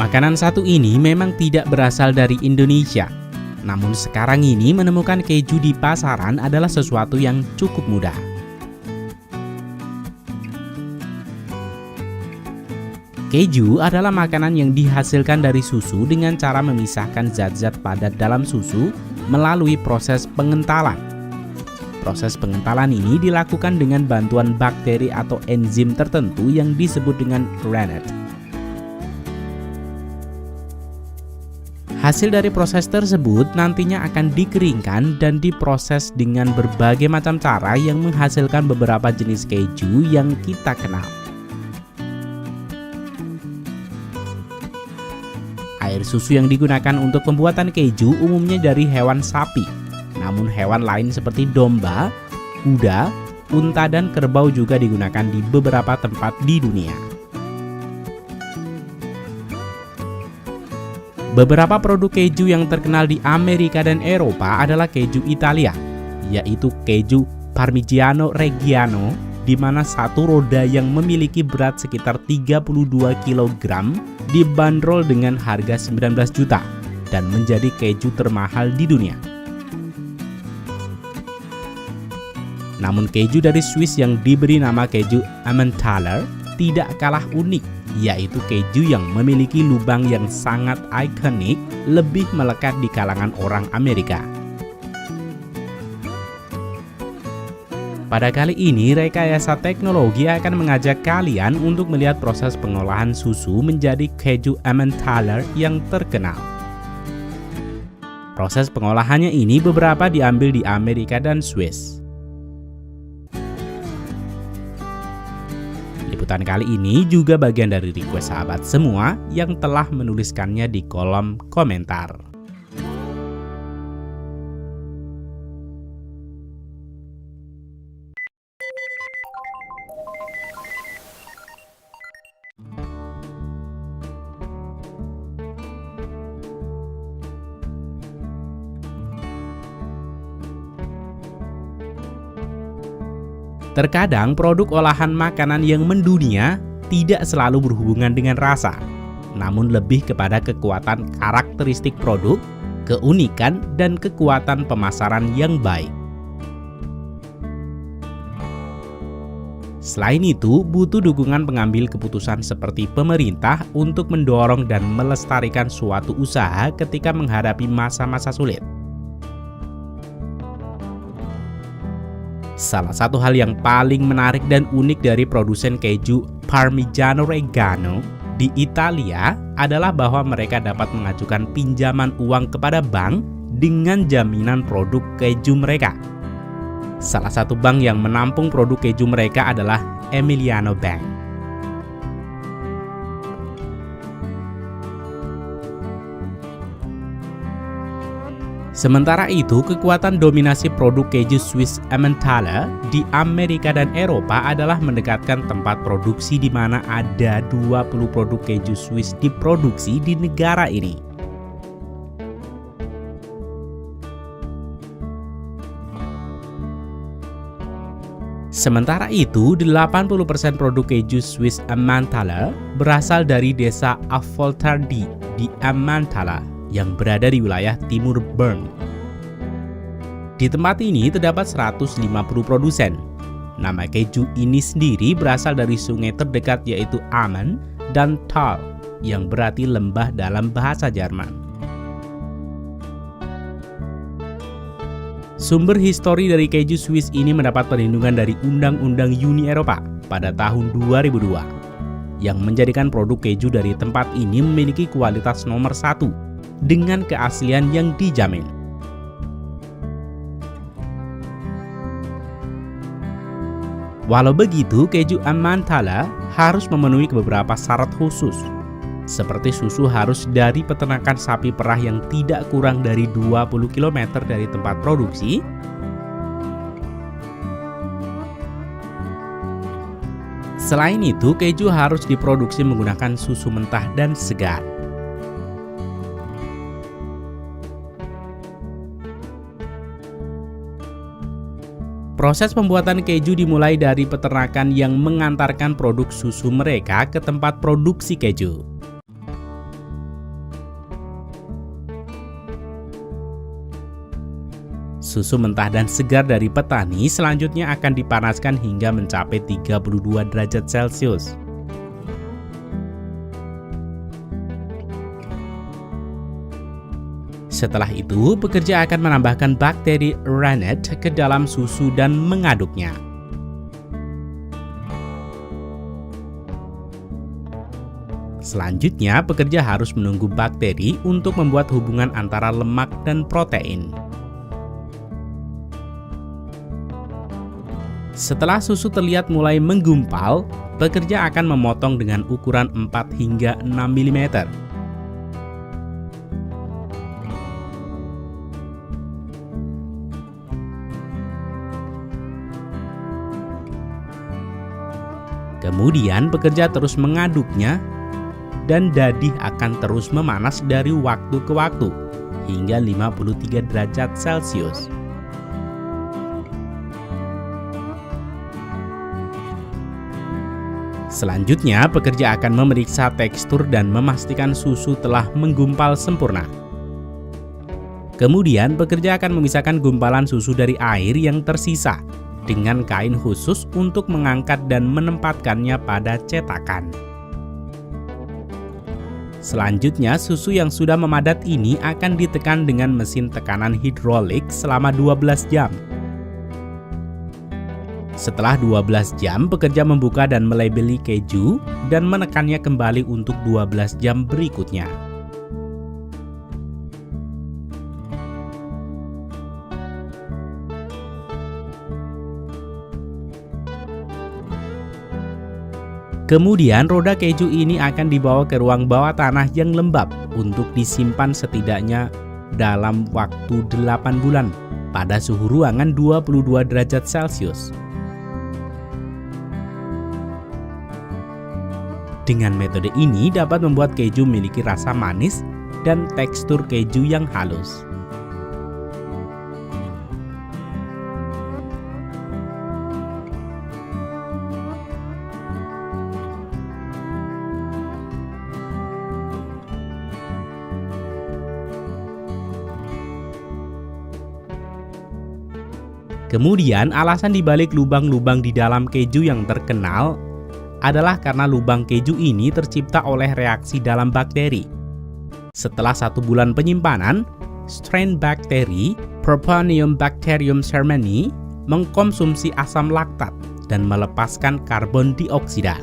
Makanan satu ini memang tidak berasal dari Indonesia. Namun sekarang ini menemukan keju di pasaran adalah sesuatu yang cukup mudah. Keju adalah makanan yang dihasilkan dari susu dengan cara memisahkan zat-zat padat dalam susu melalui proses pengentalan. Proses pengentalan ini dilakukan dengan bantuan bakteri atau enzim tertentu yang disebut dengan rennet. Hasil dari proses tersebut nantinya akan dikeringkan dan diproses dengan berbagai macam cara yang menghasilkan beberapa jenis keju yang kita kenal. Air susu yang digunakan untuk pembuatan keju umumnya dari hewan sapi. Namun hewan lain seperti domba, kuda, unta, dan kerbau juga digunakan di beberapa tempat di dunia. Beberapa produk keju yang terkenal di Amerika dan Eropa adalah keju Italia, yaitu keju Parmigiano Reggiano, di mana satu roda yang memiliki berat sekitar 32 kg dibanderol dengan harga 19 juta dan menjadi keju termahal di dunia. Namun keju dari Swiss yang diberi nama keju Emmentaler tidak kalah unik, yaitu keju yang memiliki lubang yang sangat ikonik, lebih melekat di kalangan orang Amerika. Pada kali ini, rekayasa teknologi akan mengajak kalian untuk melihat proses pengolahan susu menjadi keju Emmentaler yang terkenal. Proses pengolahannya ini beberapa diambil di Amerika dan Swiss. Liputan kali ini juga bagian dari request sahabat semua yang telah menuliskannya di kolom komentar. Terkadang produk olahan makanan yang mendunia tidak selalu berhubungan dengan rasa, namun lebih kepada kekuatan karakteristik produk, keunikan, dan kekuatan pemasaran yang baik. Selain itu, butuh dukungan pengambil keputusan seperti pemerintah untuk mendorong dan melestarikan suatu usaha ketika menghadapi masa-masa sulit. Salah satu hal yang paling menarik dan unik dari produsen keju Parmigiano Reggiano di Italia adalah bahwa mereka dapat mengajukan pinjaman uang kepada bank dengan jaminan produk keju mereka. Salah satu bank yang menampung produk keju mereka adalah Emiliano Bank. Sementara itu, kekuatan dominasi produk keju Swiss Emmentaler di Amerika dan Eropa adalah mendekatkan tempat produksi di mana ada 20 produk keju Swiss diproduksi di negara ini. Sementara itu, 80% produk keju Swiss Emmentaler berasal dari desa Affoltardi di Emmentaler yang berada di wilayah timur Bern. Di tempat ini terdapat 150 produsen. Nama keju ini sendiri berasal dari sungai terdekat yaitu Ammen dan Tal, yang berarti lembah dalam bahasa Jerman. Sumber histori dari keju Swiss ini mendapat perlindungan dari Undang-Undang Uni Eropa pada tahun 2002, yang menjadikan produk keju dari tempat ini memiliki kualitas nomor 1 dengan keaslian yang dijamin. Walau begitu, keju Emmentaler harus memenuhi beberapa syarat khusus, seperti susu harus dari peternakan sapi perah yang tidak kurang dari 20 km dari tempat produksi, selain itu, keju harus diproduksi menggunakan susu mentah dan segar. Proses pembuatan keju dimulai dari peternakan yang mengantarkan produk susu mereka ke tempat produksi keju. Susu mentah dan segar dari petani selanjutnya akan dipanaskan hingga mencapai 32 derajat Celcius. Setelah itu, pekerja akan menambahkan bakteri rennet ke dalam susu dan mengaduknya. Selanjutnya, pekerja harus menunggu bakteri untuk membuat hubungan antara lemak dan protein. Setelah susu terlihat mulai menggumpal, pekerja akan memotong dengan ukuran 4 hingga 6 mm. Kemudian pekerja terus mengaduknya dan dadih akan terus memanas dari waktu ke waktu hingga 53 derajat Celcius. Selanjutnya, pekerja akan memeriksa tekstur dan memastikan susu telah menggumpal sempurna. Kemudian, pekerja akan memisahkan gumpalan susu dari air yang tersisa dengan kain khusus untuk mengangkat dan menempatkannya pada cetakan. Selanjutnya, susu yang sudah memadat ini akan ditekan dengan mesin tekanan hidrolik selama 12 jam. Setelah 12 jam, pekerja membuka dan melabeli keju dan menekannya kembali untuk 12 jam berikutnya. Kemudian roda keju ini akan dibawa ke ruang bawah tanah yang lembab untuk disimpan setidaknya dalam waktu 8 bulan pada suhu ruangan 22 derajat Celcius. Dengan metode ini dapat membuat keju memiliki rasa manis dan tekstur keju yang halus. Kemudian, alasan dibalik lubang-lubang di dalam keju yang terkenal adalah karena lubang keju ini tercipta oleh reaksi dalam bakteri. Setelah 1 bulan penyimpanan, strain bakteri Propionibacterium shermani mengkonsumsi asam laktat dan melepaskan karbon dioksida.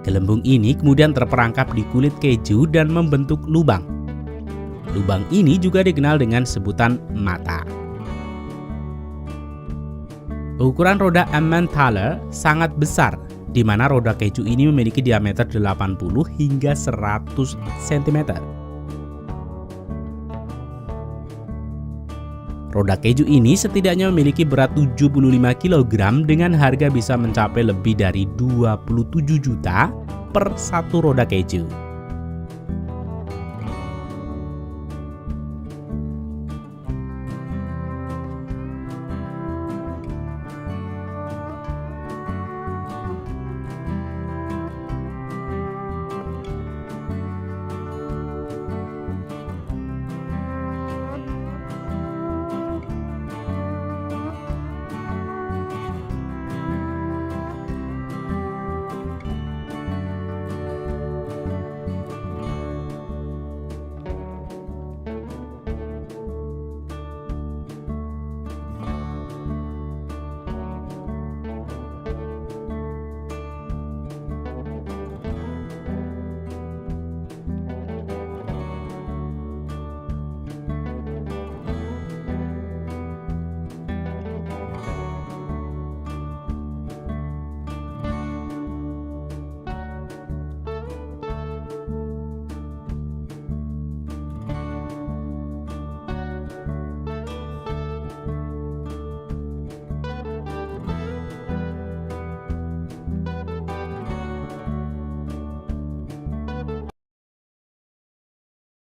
Gelembung ini kemudian terperangkap di kulit keju dan membentuk lubang. Lubang ini juga dikenal dengan sebutan mata. Ukuran roda Emmentaler sangat besar, di mana roda keju ini memiliki diameter 80 hingga 100 cm. Roda keju ini setidaknya memiliki berat 75 kg dengan harga bisa mencapai lebih dari 27 juta per satu roda keju.